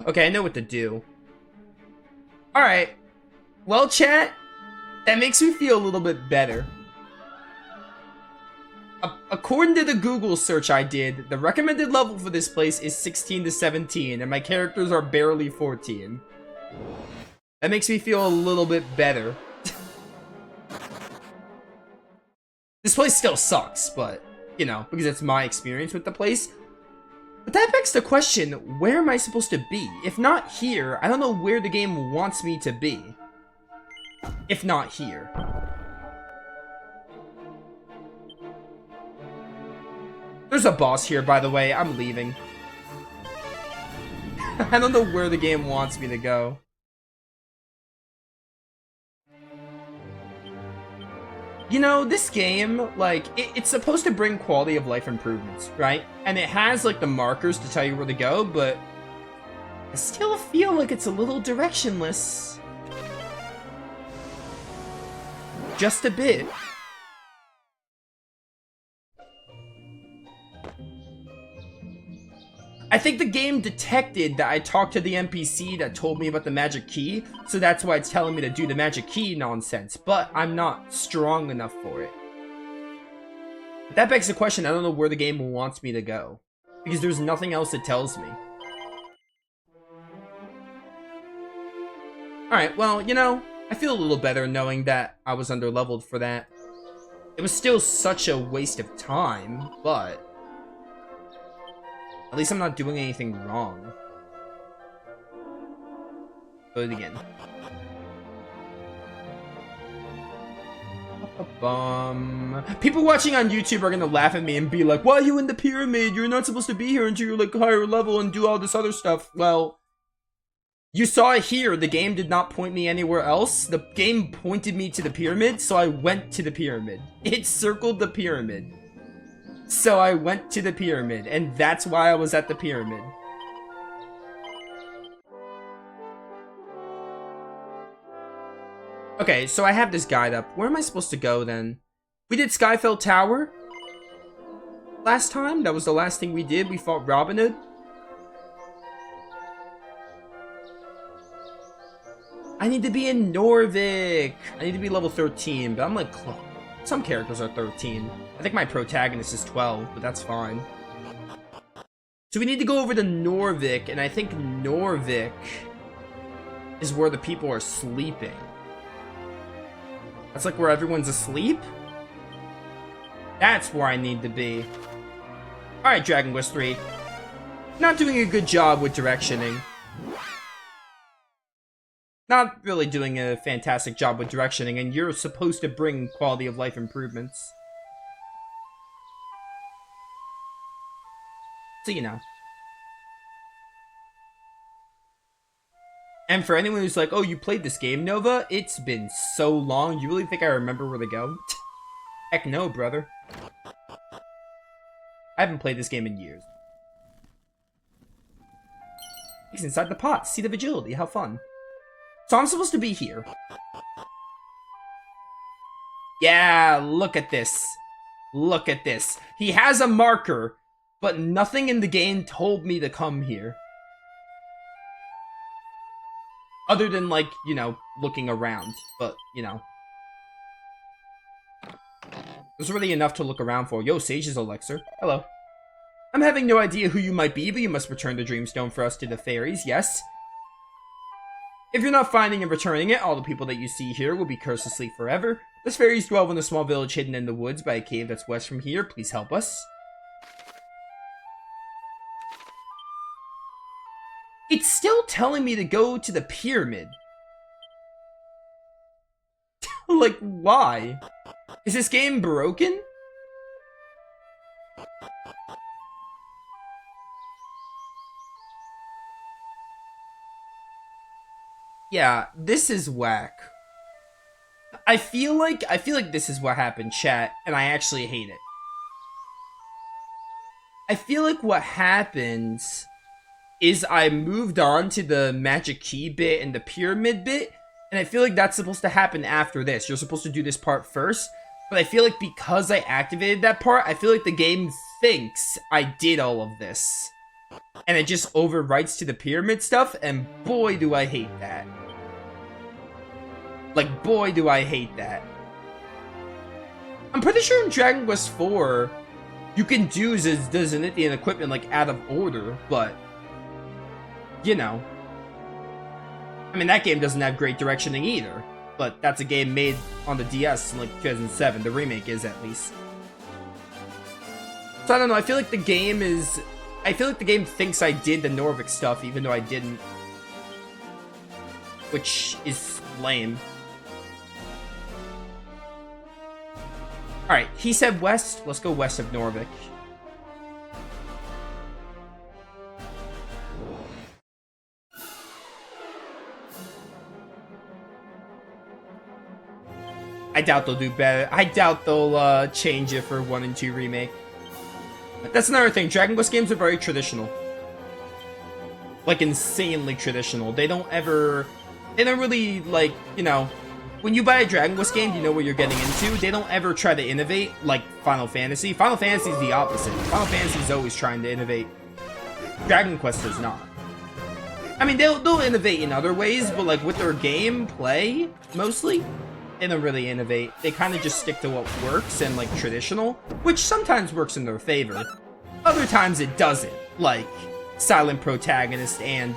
Okay, I know what to do. Alright. Well, chat, that makes me feel a little bit better. According to the Google search I did, the recommended level for this place is 16 to 17, and my characters are barely 14. That makes me feel a little bit better. This place still sucks, but, you know, because it's my experience with the place. But that begs the question, where am I supposed to be? If not here, I don't know where the game wants me to be. If not here. There's a boss here, by the way. I'm leaving. I don't know where the game wants me to go. You know, this game, like, it's supposed to bring quality of life improvements, right? And it has, like, the markers to tell you where to go, but I still feel like it's a little directionless. Just a bit. I think the game detected that I talked to the NPC that told me about the magic key, so that's why it's telling me to do the magic key nonsense, but I'm not strong enough for it. But that begs the question, I don't know where the game wants me to go, because there's nothing else it tells me. Alright, well, you know, I feel a little better knowing that I was underleveled for that. It was still such a waste of time, but at least I'm not doing anything wrong. Load it again. People watching on YouTube are gonna laugh at me and be like, why are you in the pyramid? You're not supposed to be here until you're like higher level and do all this other stuff. Well, you saw it here. The game did not point me anywhere else. The game pointed me to the pyramid, so I went to the pyramid. It circled the pyramid. So I went to the pyramid, and that's why I was at the pyramid. Okay, so I have this guide up. Where am I supposed to go then? We did Skyfell Tower last time. That was the last thing we did. We fought Robin Hood. I need to be in Norvik. I need to be level 13, but I'm like close. Some characters are 13. I think my protagonist is 12, but that's fine. So we need to go over to Norvik, and I think Norvik is where the people are sleeping. That's like where everyone's asleep? That's where I need to be. Alright, Dragon Quest 3. Not doing a good job with directioning. Not really doing a fantastic job with directioning, and you're supposed to bring quality of life improvements. So, you know. And for anyone who's like, oh, you played this game, Nova? It's been so long, you really think I remember where to go? Heck no, brother. I haven't played this game in years. He's inside the pot. Seat of Agility. How fun. So I'm supposed to be here. Yeah, look at this. Look at this. He has a marker, but nothing in the game told me to come here. Other than, like, you know, looking around. But, you know. There's really enough to look around for. Yo, Sage's Elixir. Hello. I'm having no idea who you might be, but you must return the Dreamstone for us to the fairies, yes? If you're not finding and returning it, all the people that you see here will be cursed to sleep forever. Those fairies dwell in a small village hidden in the woods by a cave that's west from here. Please help us. It's still telling me to go to the pyramid. Like, why? Is this game broken? Yeah, this is whack. I feel like this is what happened, chat, and I actually hate it. I feel like what happened is I moved on to the magic key bit and the pyramid bit, and I feel like that's supposed to happen after this. You're supposed to do this part first, but I feel like because I activated that part, I feel like the game thinks I did all of this. and it just overwrites to the pyramid stuff, and boy do I hate that. Like, boy do I hate that. I'm pretty sure in Dragon Quest IV, you can do Zenithian equipment, like, out of order, but, you know. I mean, that game doesn't have great directioning either, but that's a game made on the DS in, like, 2007. The remake is, at least. So, I don't know, I feel like the game thinks I did the Norvik stuff, even though I didn't. Which is lame. Alright, he said west. Let's go west of Norvik. I doubt they'll do better. I doubt they'll change it for 1 and 2 remake. But that's another thing. Dragon Quest games are very traditional. Like, insanely traditional. They don't really, like, you know, when you buy a Dragon Quest game, you know what you're getting into. They don't ever try to innovate like Final Fantasy. Final Fantasy is the opposite. Final Fantasy is always trying to innovate. Dragon Quest does not. I mean, they'll innovate in other ways, but like with their gameplay, mostly, they don't really innovate. They kind of just stick to what works and like traditional, which sometimes works in their favor. Other times it doesn't. Like Silent Protagonist and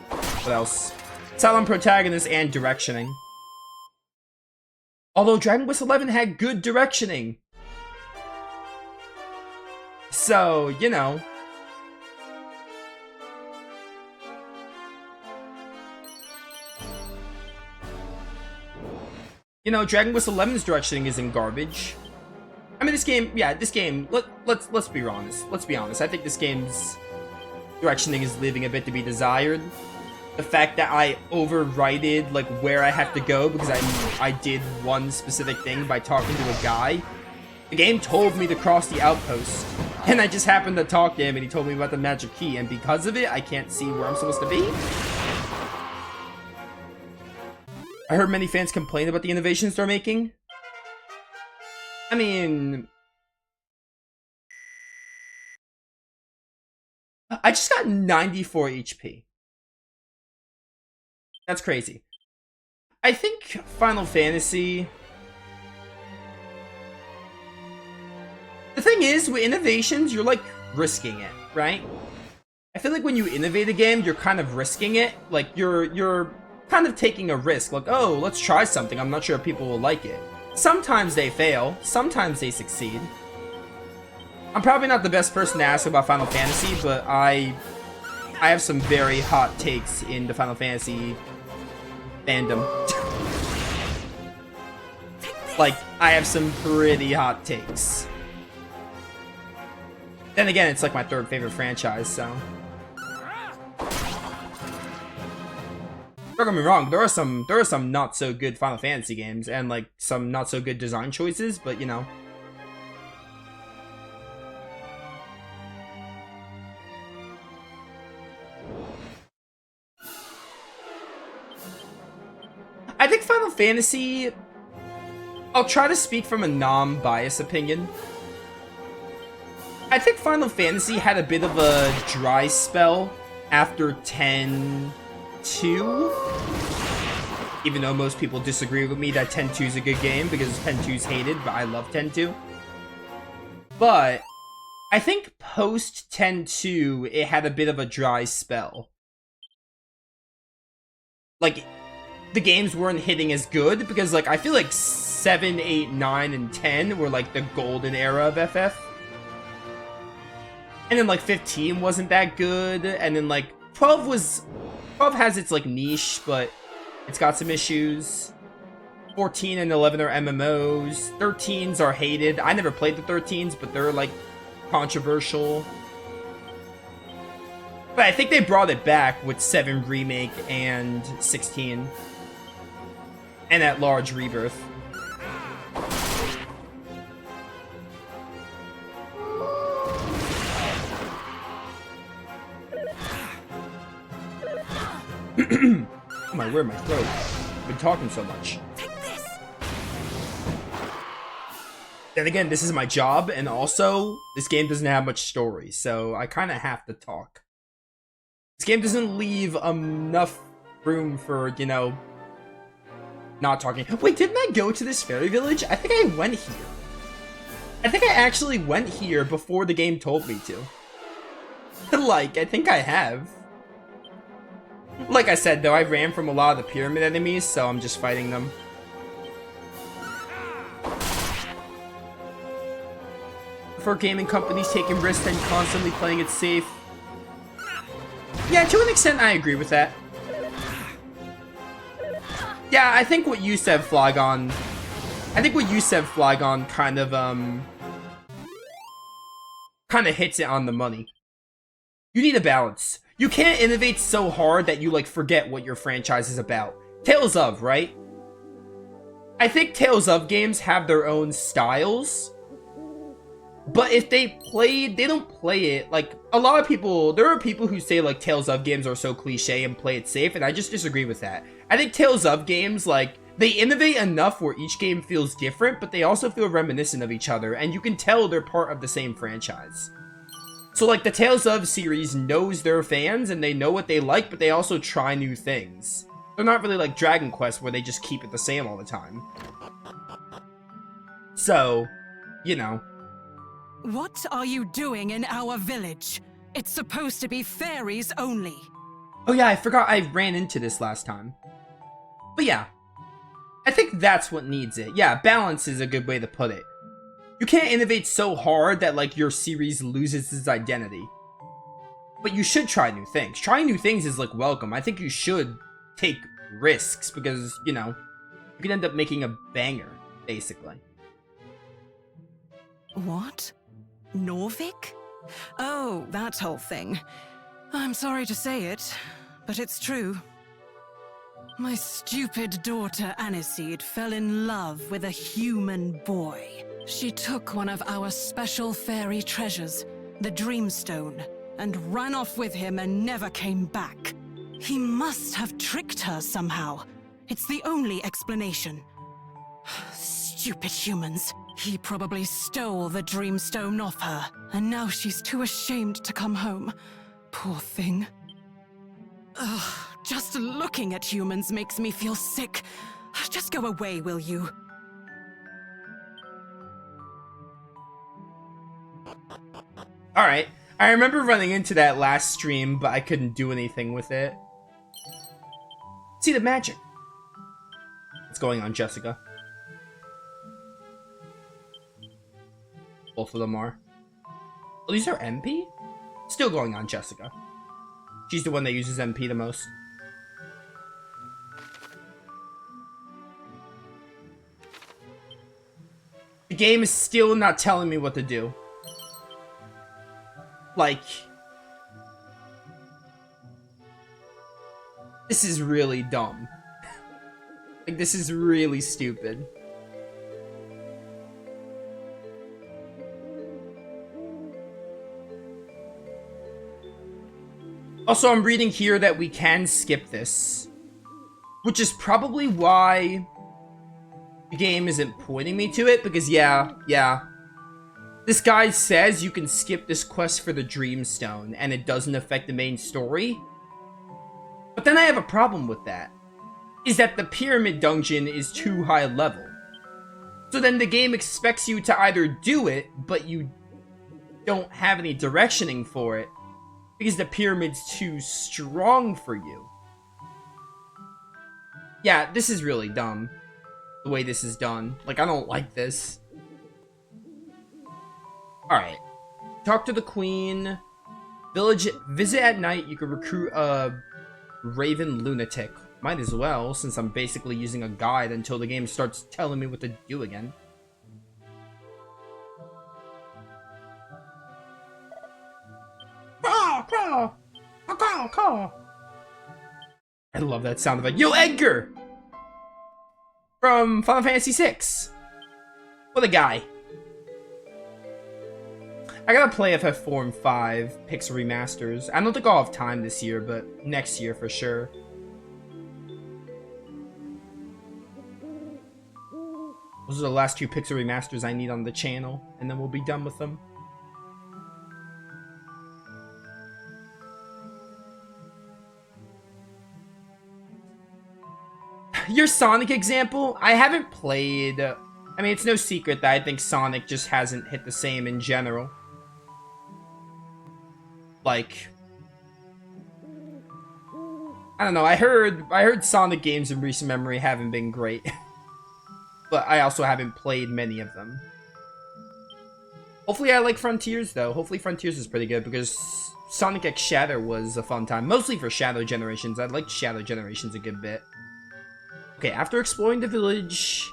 what else? Silent Protagonist and directioning. Although Dragon Quest XI had good directioning. So, you know. You know, Dragon Quest XI's directioning isn't garbage. I mean, this game, let's be honest. Let's be honest. I think this game's directioning is leaving a bit to be desired. The fact that I overwrited like where I have to go because I did one specific thing by talking to a guy. The game told me to cross the outpost, and I just happened to talk to him, and he told me about the magic key, and because of it, I can't see where I'm supposed to be. I heard many fans complain about the innovations they're making. I mean, I just got 94 HP. That's crazy. I think Final Fantasy... The thing is, with innovations, you're like risking it, right? I feel like when you innovate a game, you're kind of risking it. Like, you're kind of taking a risk. Like, oh, let's try something. I'm not sure if people will like it. Sometimes they fail. Sometimes they succeed. I'm probably not the best person to ask about Final Fantasy, but I have some very hot takes in the Final Fantasy fandom. Like, I have some pretty hot takes. Then again, it's like my third favorite franchise, so. Don't get me wrong, there are some not so good Final Fantasy games and like some not so good design choices, but you know. I think Final Fantasy, I'll try to speak from a non-biased opinion. I think Final Fantasy had a bit of a dry spell after 10-2. Even though most people disagree with me that 10-2 is a good game because 10-2 is hated, but I love 10-2. But I think post 10-2, it had a bit of a dry spell. Like, the games weren't hitting as good because, like, I feel like 7, 8, 9, and 10 were, like, the golden era of FF. And then, like, 15 wasn't that good, and then, like, 12 has its, like, niche, but it's got some issues. 14 and 11 are MMOs. 13s are hated. I never played the 13s, but they're, like, controversial. But I think they brought it back with 7 Remake and 16. And that large rebirth. Oh my word, my throat. I've been talking so much. Then again, this is my job, and also, this game doesn't have much story, so I kind of have to talk. This game doesn't leave enough room for, you know, not talking. Wait, didn't I go to this fairy village? I think I went here. I think I actually went here before the game told me to. Like, I think I have. Like I said, though, I ran from a lot of the pyramid enemies, so I'm just fighting them. For gaming companies taking risks and constantly playing it safe. Yeah, to an extent, I agree with that. Yeah, I think what you said, Flygon. I think what you said, Flygon, kind of hits it on the money. You need a balance. You can't innovate so hard that you, like, forget what your franchise is about. Tales of, right? I think Tales of games have their own styles. But if they don't play it, like, a lot of people, there are people who say, like, Tales of games are so cliche and play it safe, and I just disagree with that. I think Tales of games, like, they innovate enough where each game feels different, but they also feel reminiscent of each other, and you can tell they're part of the same franchise. So, like, the Tales of series knows their fans, and they know what they like, but they also try new things. They're not really like Dragon Quest, where they just keep it the same all the time. So, you know. What are you doing in our village? It's supposed to be fairies only. Oh yeah, I forgot I ran into this last time. But yeah, I think that's what needs it. Yeah, balance is a good way to put it. You can't innovate so hard that, like, your series loses its identity. But you should try new things. Trying new things is, like, welcome. I think you should take risks because, you know, you could end up making a banger, basically. What? Norvik? Oh, that whole thing. I'm sorry to say it, but it's true. My stupid daughter Aniseed fell in love with a human boy. She took one of our special fairy treasures, the Dreamstone, and ran off with him and never came back. He must have tricked her somehow. It's the only explanation. Stupid humans. He probably stole the Dreamstone off her, and now she's too ashamed to come home. Poor thing. Ugh, just looking at humans makes me feel sick. Just go away, will you? Alright, I remember running into that last stream, but I couldn't do anything with it. See the magic. What's going on, Jessica? Both of them are. Oh, these are MP? Still going on, Jessica. She's the one that uses MP the most. The game is still not telling me what to do. Like, this is really dumb. Like, this is really stupid. Also, I'm reading here that we can skip this, which is probably why the game isn't pointing me to it, because yeah. This guy says you can skip this quest for the Dreamstone, and it doesn't affect the main story. But then I have a problem with that, is that the Pyramid Dungeon is too high level. So then the game expects you to either do it, but you don't have any directioning for it, because the pyramid's too strong for you. Yeah, this is really dumb, the way this is done. Like, I don't like this. Alright. Talk to the queen. Village, visit at night. You can recruit a Raven Lunatic. Might as well, since I'm basically using a guide until the game starts telling me what to do again. I love that sound effect. Yo, Edgar! From Final Fantasy VI. What a guy. I gotta play FF4 and 5 Pixel Remasters. I don't think I'll have time this year, but next year for sure. Those are the last 2 Pixel remasters I need on the channel, and then we'll be done with them. Your Sonic example, I haven't played... I mean, it's no secret that I think Sonic just hasn't hit the same in general. Like... I don't know, I heard Sonic games in recent memory haven't been great. But I also haven't played many of them. Hopefully I like Frontiers, though. Hopefully Frontiers is pretty good, because Sonic X Shadow was a fun time. Mostly for Shadow Generations. I liked Shadow Generations a good bit. Okay, after exploring the village,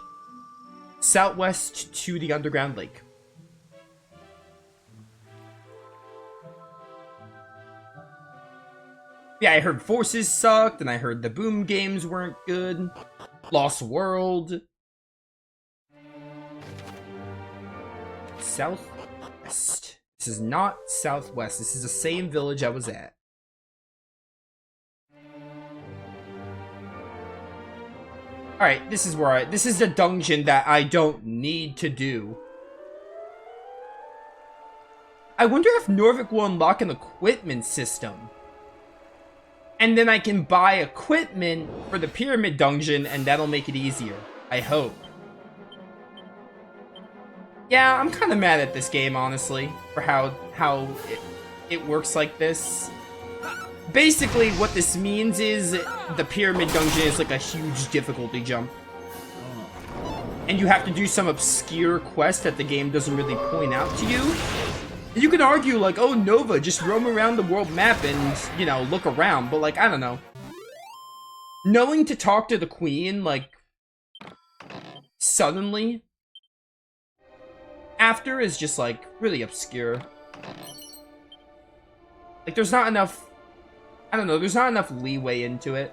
southwest to the underground lake. Yeah, I heard Forces sucked, and I heard the Boom games weren't good. Lost World. Southwest. This is not southwest. This is the same village I was at. Alright, this is where this is the dungeon that I don't need to do. I wonder if Norvik will unlock an equipment system. And then I can buy equipment for the pyramid dungeon, and that'll make it easier. I hope. Yeah, I'm kind of mad at this game, honestly, for how it works like this. Basically, what this means is the pyramid dungeon is like a huge difficulty jump. And you have to do some obscure quest that the game doesn't really point out to you. And you can argue, like, oh, Nova, just roam around the world map and, you know, look around. But, like, I don't know. Knowing to talk to the queen, like, suddenly, after is just, like, really obscure. Like, there's not enough... I don't know, there's not enough leeway into it.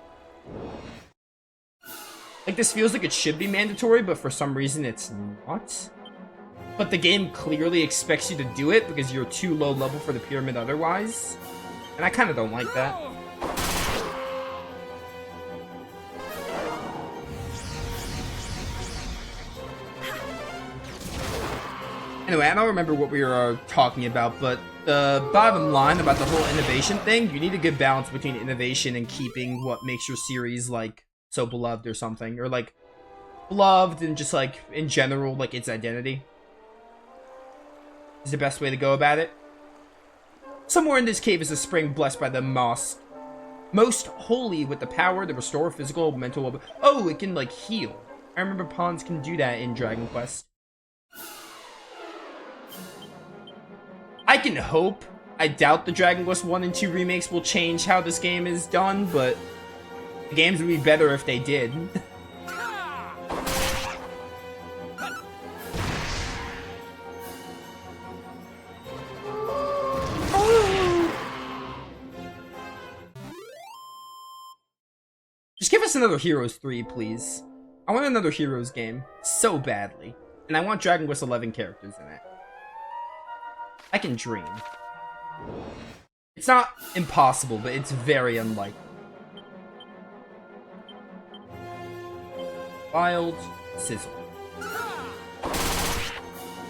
Like, this feels like it should be mandatory, but for some reason it's not. But the game clearly expects you to do it because you're too low level for the pyramid otherwise. And I kind of don't like that. Anyway, I don't remember what we were talking about, but the bottom line about the whole innovation thing, you need a good balance between innovation and keeping what makes your series, like, so beloved or something. Or, like, beloved and just, like, in general, like, its identity. Is the best way to go about it. Somewhere in this cave is a spring blessed by the most holy with the power to restore physical, mental... Oh, it can, like, heal. I remember pawns can do that in Dragon Quest. I can hope. I doubt the Dragon Quest 1 and 2 remakes will change how this game is done, but the games would be better if they did. Just give us another Heroes 3, please. I want another Heroes game so badly. And I want Dragon Quest 11 characters in it. I can dream. It's not impossible, but it's very unlikely. Wild Sizzle.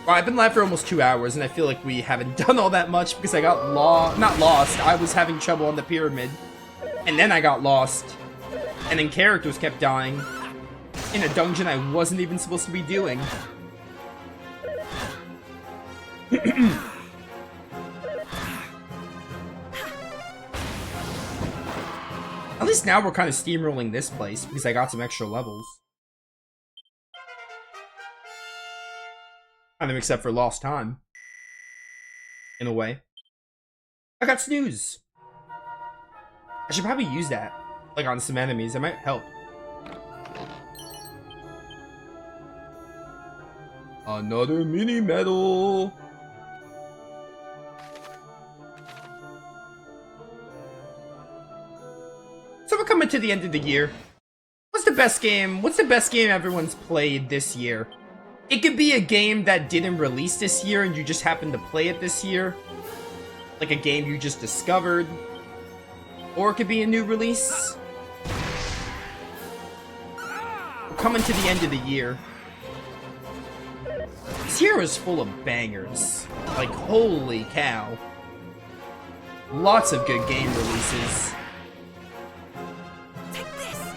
Well, I've been live for almost 2 hours, and I feel like we haven't done all that much because I got not lost. I was having trouble on the pyramid. And then I got lost. And then characters kept dying. In a dungeon I wasn't even supposed to be doing. At least now we're kind of steamrolling this place because I got some extra levels. Kind of except for lost time. In a way. I got snooze. I should probably use that. Like on some enemies. It might help. Another mini medal. So we're coming to the end of the year. What's the best game? What's the best game everyone's played this year? It could be a game that didn't release this year and you just happened to play it this year. Like a game you just discovered. Or it could be a new release. We're coming to the end of the year. This year is full of bangers. Like, holy cow. Lots of good game releases.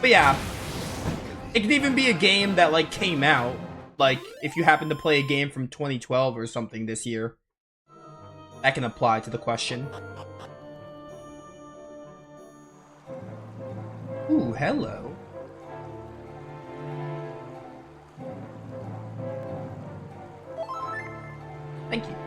But yeah, it could even be a game that, like, came out. Like, if you happen to play a game from 2012 or something this year. That can apply to the question. Ooh, hello. Thank you.